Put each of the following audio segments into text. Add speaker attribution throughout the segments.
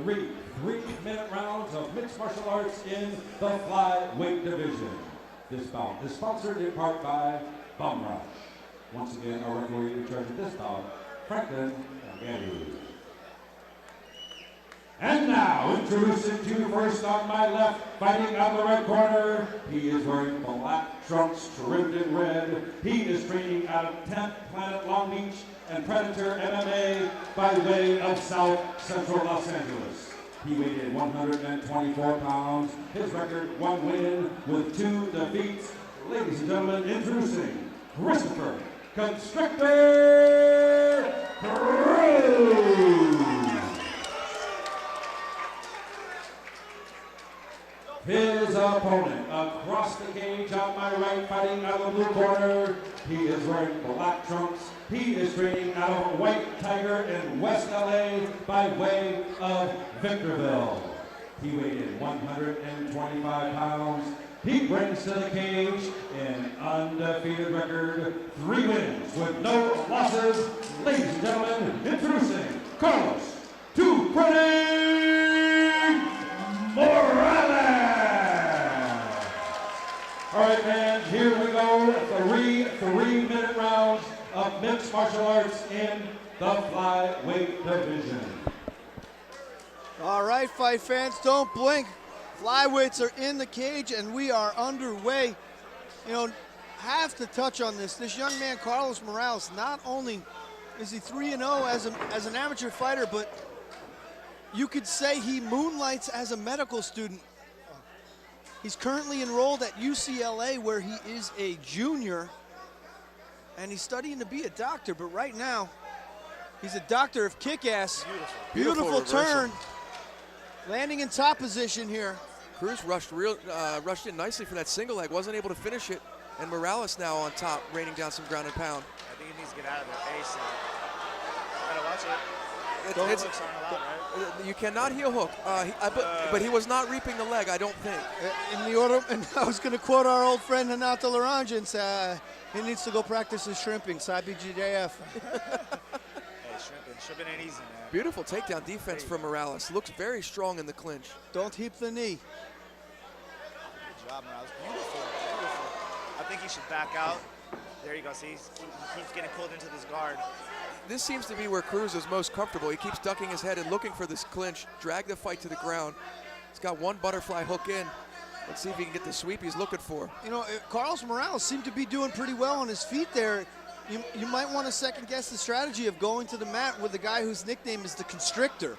Speaker 1: 3 3-minute rounds of mixed martial arts in the flyweight division. This bout is sponsored in part by Bum Rush. Once again, our referee in charge of this bout, Franklin Gandhi. And now, introducing to you first on my left, fighting out the red corner. He is wearing black trunks trimmed in red. He is training out of 10th Planet Long Beach and Predator MMA by way of South Central Los Angeles. He weighed in 124 pounds. His record, 1 win with 2 defeats. Ladies and gentlemen, introducing Christopher Constrictor Cruz. His opponent across the cage on my right, fighting out of the blue corner. He is wearing black trunks. He is training out of White Tiger in West LA by way of Victorville. He weighed in 125 pounds. He brings to the cage an undefeated record, 3 wins with no losses. Ladies and gentlemen, introducing Carlos "Too Pretty" Morales. All right, man, here we go. 3 3-minute rounds of mixed martial arts in the flyweight division.
Speaker 2: All right, fight fans, don't blink. Flyweights are in the cage and we are underway. You know, have to touch on this. This young man, Carlos Morales, not only is he 3-0 as an amateur fighter, but you could say he moonlights as a medical student. He's currently enrolled at UCLA, where he is a junior, and he's studying to be a doctor, but right now, he's a doctor of kick-ass. Beautiful turn. Landing in top position here.
Speaker 3: Cruz rushed in nicely for that single leg, wasn't able to finish it, and Morales now on top, raining down some ground and pound.
Speaker 4: I think he needs to get out of there ASAP. Gotta watch it.
Speaker 3: You cannot heel hook, but he was not reaping the leg, I don't think.
Speaker 2: In the order, and I was going to quote our old friend Renato Laranja and say he needs to go practice his shrimping, IBJJF.
Speaker 4: Hey, shrimping ain't easy, man.
Speaker 3: Beautiful takedown defense from Morales. Looks very strong in the clinch.
Speaker 2: Don't heap the knee.
Speaker 4: Good job, Morales. Beautiful. I think he should back out. There you go. See, he keeps getting pulled into this guard.
Speaker 3: This seems to be where Cruz is most comfortable. He keeps ducking his head and looking for this clinch, drag the fight to the ground. He's got 1 butterfly hook in. Let's see if he can get the sweep he's looking for.
Speaker 2: You know, Carlos Morales seemed to be doing pretty well on his feet there. You might want to second guess the strategy of going to the mat with the guy whose nickname is the Constrictor.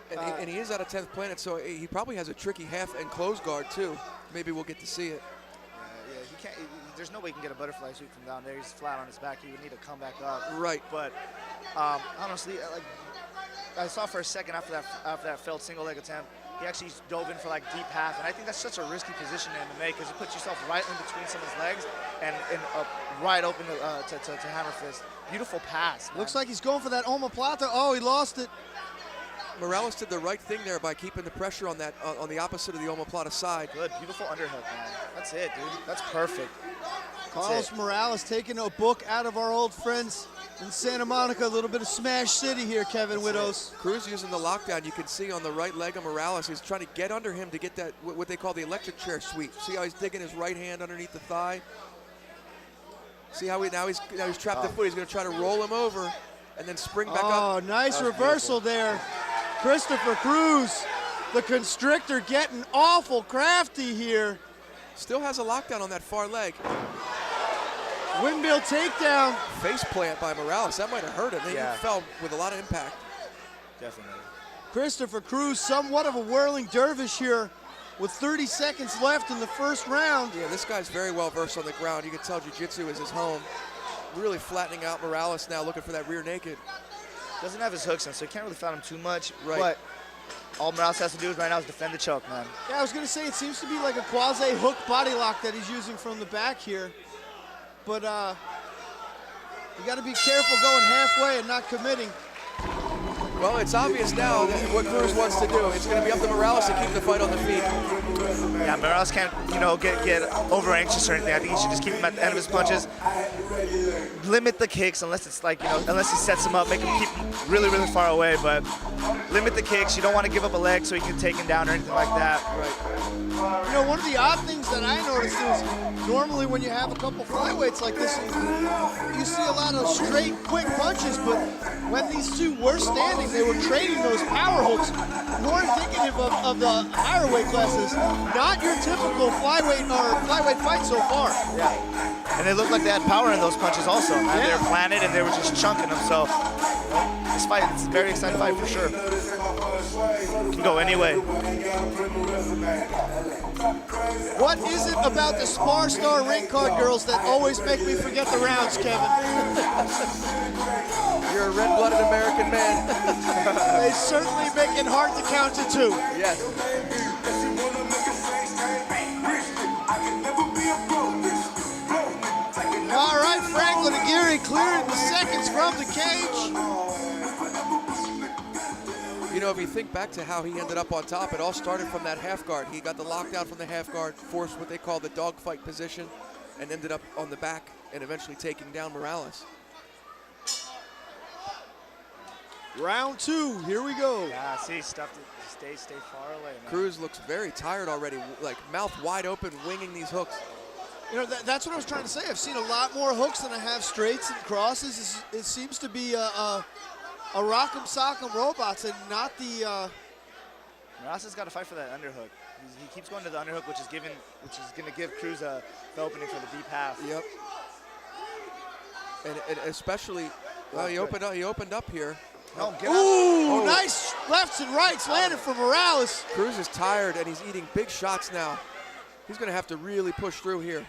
Speaker 3: And he is out of 10th Planet, so he probably has a tricky half and close guard too. Maybe we'll get to see it.
Speaker 4: Yeah, he can't. There's no way he can get a butterfly sweep from down there. He's flat on his back. He would need to come back up.
Speaker 3: Right.
Speaker 4: But honestly, like I saw for a second after that failed single leg attempt, he actually dove in for like deep half, and I think that's such a risky position in MMA because you put yourself right in between someone's legs and right open to hammer fist. Beautiful pass. Man.
Speaker 2: Looks like he's going for that omoplata. Oh, he lost it.
Speaker 3: Morales did the right thing there by keeping the pressure on that on the opposite of the omoplata side.
Speaker 4: Good, beautiful underhook, man. That's it, dude. That's perfect.
Speaker 2: Carlos Morales taking a book out of our old friends in Santa Monica, a little bit of Smash City here, Kevin Widows.
Speaker 3: Cruz using the lockdown, you can see on the right leg of Morales, he's trying to get under him to get that, what they call the electric chair sweep. See how he's digging his right hand underneath the thigh? See how now he's trapped the foot, he's gonna try to roll him over and then spring back up.
Speaker 2: Oh, nice reversal there. Christopher Cruz, the Constrictor, getting awful crafty here.
Speaker 3: Still has a lockdown on that far leg.
Speaker 2: Windmill takedown.
Speaker 3: Face plant by Morales, that might have hurt him. He fell with a lot of impact.
Speaker 4: Definitely.
Speaker 2: Christopher Cruz, somewhat of a whirling dervish here with 30 seconds left in the first round.
Speaker 3: Yeah, this guy's very well versed on the ground. You can tell jiu-jitsu is his home. Really flattening out Morales now, looking for that rear naked.
Speaker 4: Doesn't have his hooks in, so you can't really foul him too much.
Speaker 3: Right.
Speaker 4: But all Morales has to do right now is defend the choke, man.
Speaker 2: Yeah, I was going to say, it seems to be like a quasi-hook body lock that he's using from the back here. But you got to be careful going halfway and not committing.
Speaker 3: Well, it's obvious now that what Cruz wants to do. It's going to be up to Morales to keep the fight on the feet.
Speaker 4: Yeah, Morales can't, get over anxious or anything. I think he should just keep him at the end of his punches. Limit the kicks unless it's like, unless he sets him up, make him keep really, really far away. But limit the kicks. You don't want to give up a leg so he can take him down or anything like that.
Speaker 3: Right.
Speaker 2: You know, one of the odd things that I noticed is normally when you have a couple flyweights like this, you see a lot of straight, quick punches, but when these two were standing, they were trading those power hooks. More indicative of the higher weight classes, not your typical flyweight fight so far.
Speaker 4: Yeah, and they looked like they had power in those punches also. Man.
Speaker 2: Yeah.
Speaker 4: They were planted and they were just chunking them. So this fight, it's a very exciting fight for sure. Can go anyway.
Speaker 2: What is it about the SparStar ring card girls that always make me forget the rounds, Kevin?
Speaker 3: You're a red-blooded American man.
Speaker 2: They certainly make it hard to count to 2.
Speaker 3: Yes.
Speaker 2: All right, Franklin Aguirre clearing the seconds from the cage.
Speaker 3: You know, if you think back to how he ended up on top, it all started from that half guard. He got the lockdown from the half guard, forced what they call the dogfight position, and ended up on the back and eventually taking down Morales.
Speaker 2: Round 2, here we go.
Speaker 4: Yeah, see, stuff to stay far away, man.
Speaker 3: Cruz looks very tired already, like mouth wide open, winging these hooks.
Speaker 2: You know, that's what I was trying to say. I've seen a lot more hooks than I have straights and crosses. It seems to be a rock'em sock'em robots and not the.
Speaker 4: Morales has got to fight for that underhook. He keeps going to the underhook, which is going to give Cruz the opening for the deep half.
Speaker 3: Yep. And especially, well, he opened up here.
Speaker 4: No, get
Speaker 2: Ooh, nice lefts and rights landed for Morales.
Speaker 3: Cruz is tired and he's eating big shots now. He's going to have to really push through here.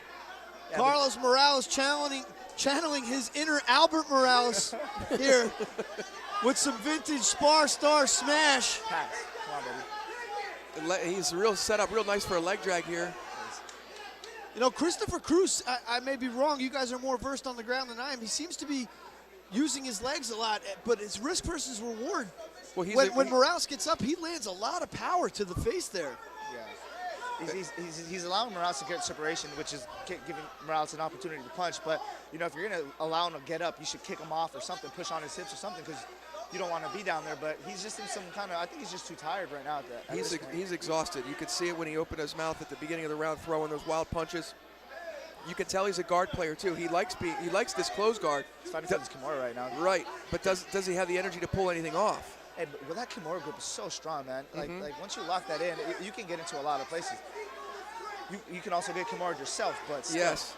Speaker 4: Yeah,
Speaker 2: Carlos Morales channeling his inner Albert Morales here with some vintage SparStar smash.
Speaker 4: pass. Come on, baby.
Speaker 3: He's real set up, real nice for a leg drag here.
Speaker 2: You know, Christopher Cruz, I may be wrong. You guys are more versed on the ground than I am. He seems to be using his legs a lot, but it's risk versus reward.
Speaker 3: Well,
Speaker 2: When Morales gets up, he lands a lot of power to the face there.
Speaker 4: Yeah. He's allowing Morales to get separation, which is giving Morales an opportunity to punch. But, you know, if you're going to allow him to get up, you should kick him off or something, push on his hips or something, because you don't want to be down there. But he's just in some kind of, I think he's just too tired right now.
Speaker 3: He's exhausted. You could see it when he opened his mouth at the beginning of the round, throwing those wild punches. You can tell he's a guard player too. He likes this close guard.
Speaker 4: He's fighting for his Kimura right now.
Speaker 3: Right, but does he have the energy to pull anything off?
Speaker 4: Hey, but that Kimura grip is so strong, man. Like once you lock that in, you can get into a lot of places. You can also get Kimura yourself, but still.
Speaker 3: Yes.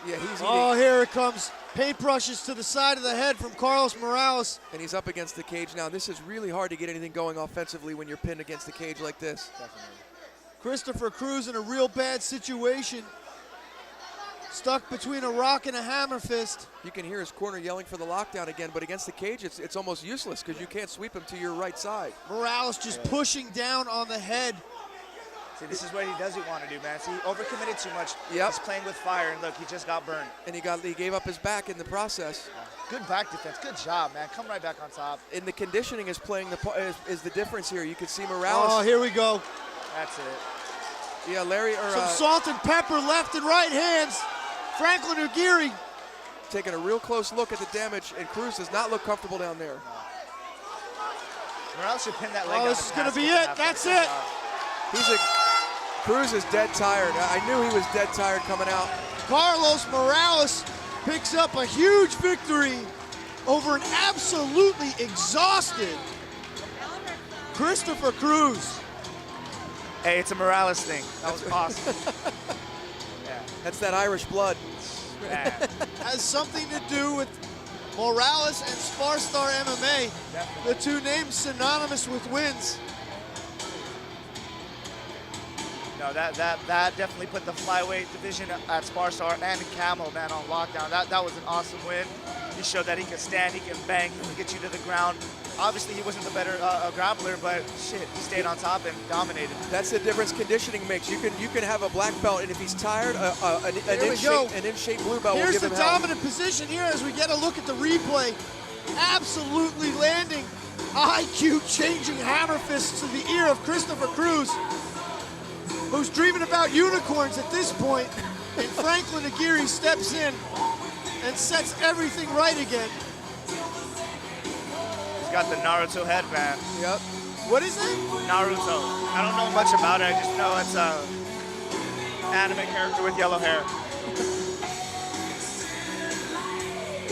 Speaker 3: Yeah, he's eating.
Speaker 2: Oh, here it comes. Paintbrushes to the side of the head from Carlos Morales.
Speaker 3: And he's up against the cage now. This is really hard to get anything going offensively when you're pinned against the cage like this.
Speaker 4: Definitely.
Speaker 2: Christopher Cruz in a real bad situation. Stuck between a rock and a hammer fist.
Speaker 3: You can hear his corner yelling for the lockdown again, but against the cage, it's almost useless because you can't sweep him to your right side.
Speaker 2: Morales just pushing down on the head.
Speaker 4: See, this is what he doesn't want to do, man. See, he overcommitted too much.
Speaker 3: Yep.
Speaker 4: He's playing with fire, and look, he just got burned.
Speaker 3: And he gave up his back in the process.
Speaker 4: Good back defense. Good job, man. Come right back on top.
Speaker 3: And the conditioning is playing is the difference here. You can see Morales.
Speaker 2: Oh, here we go.
Speaker 4: That's it.
Speaker 3: Yeah, Larry
Speaker 2: Some salt and pepper left and right hands. Franklin Aguirre.
Speaker 3: Taking a real close look at the damage, and Cruz does not look comfortable down there.
Speaker 4: Morales should pin that leg
Speaker 2: Oh,
Speaker 4: down
Speaker 2: this
Speaker 4: and
Speaker 2: is going to
Speaker 4: pass
Speaker 2: be
Speaker 4: kick
Speaker 2: it.
Speaker 4: him
Speaker 2: That's
Speaker 4: after.
Speaker 2: it.
Speaker 3: Cruz is dead tired. I knew he was dead tired coming out.
Speaker 2: Carlos Morales picks up a huge victory over an absolutely exhausted Christopher Cruz.
Speaker 4: Hey, it's a Morales thing. That was awesome. Yeah.
Speaker 3: That's that Irish blood.
Speaker 4: Man.
Speaker 2: Has something to do with Morales and SparStar MMA,
Speaker 4: Definitely.
Speaker 2: the two names synonymous with wins.
Speaker 4: No, that definitely put the flyweight division at SparStar and Camel, man, on lockdown. That was an awesome win. He showed that he can stand, he can bang, he can get you to the ground. Obviously, he wasn't the better grappler, but shit, he stayed on top and dominated.
Speaker 3: That's the difference conditioning makes. You can have a black belt, and if he's tired, an in-shape blue belt will
Speaker 2: Here's
Speaker 3: give
Speaker 2: the
Speaker 3: him help.
Speaker 2: dominant position here as we get a look at the replay. Absolutely landing IQ-changing hammer fists to the ear of Christopher Cruz, who's dreaming about unicorns at this point, and Franklin Aguirre steps in and sets everything right again.
Speaker 4: He's got the Naruto headband.
Speaker 3: Yep.
Speaker 2: What is it?
Speaker 4: Naruto. I don't know much about it. I just know it's a anime character with yellow hair.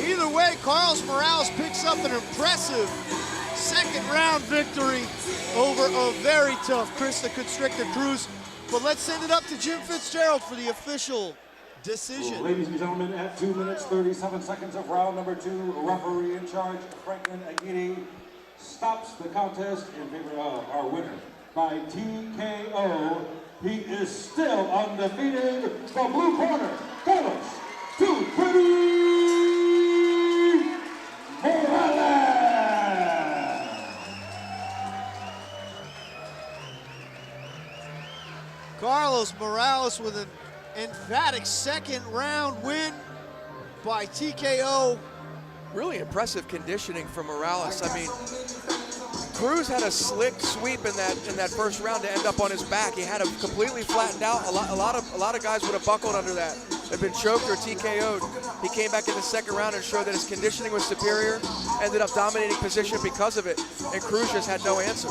Speaker 2: Either way, Carlos Morales picks up an impressive second round victory over a very tough Chris the Constrictor Cruz. But let's send it up to Jim Fitzgerald for the official decision.
Speaker 1: Ladies and gentlemen, at 2 minutes, 37 seconds of round number 2, referee in charge, Franklin Aguirre, stops the contest in favor of our winner by TKO. He is still undefeated. The blue corner, Carlos 230 Morales.
Speaker 2: Carlos Morales with an emphatic second round win by TKO.
Speaker 3: Really impressive conditioning from Morales. I mean, Cruz had a slick sweep in that first round to end up on his back. He had him completely flattened out. A lot of guys would have buckled under that. Had been choked or TKO'd. He came back in the second round and showed that his conditioning was superior. Ended up dominating position because of it. And Cruz just had no answer.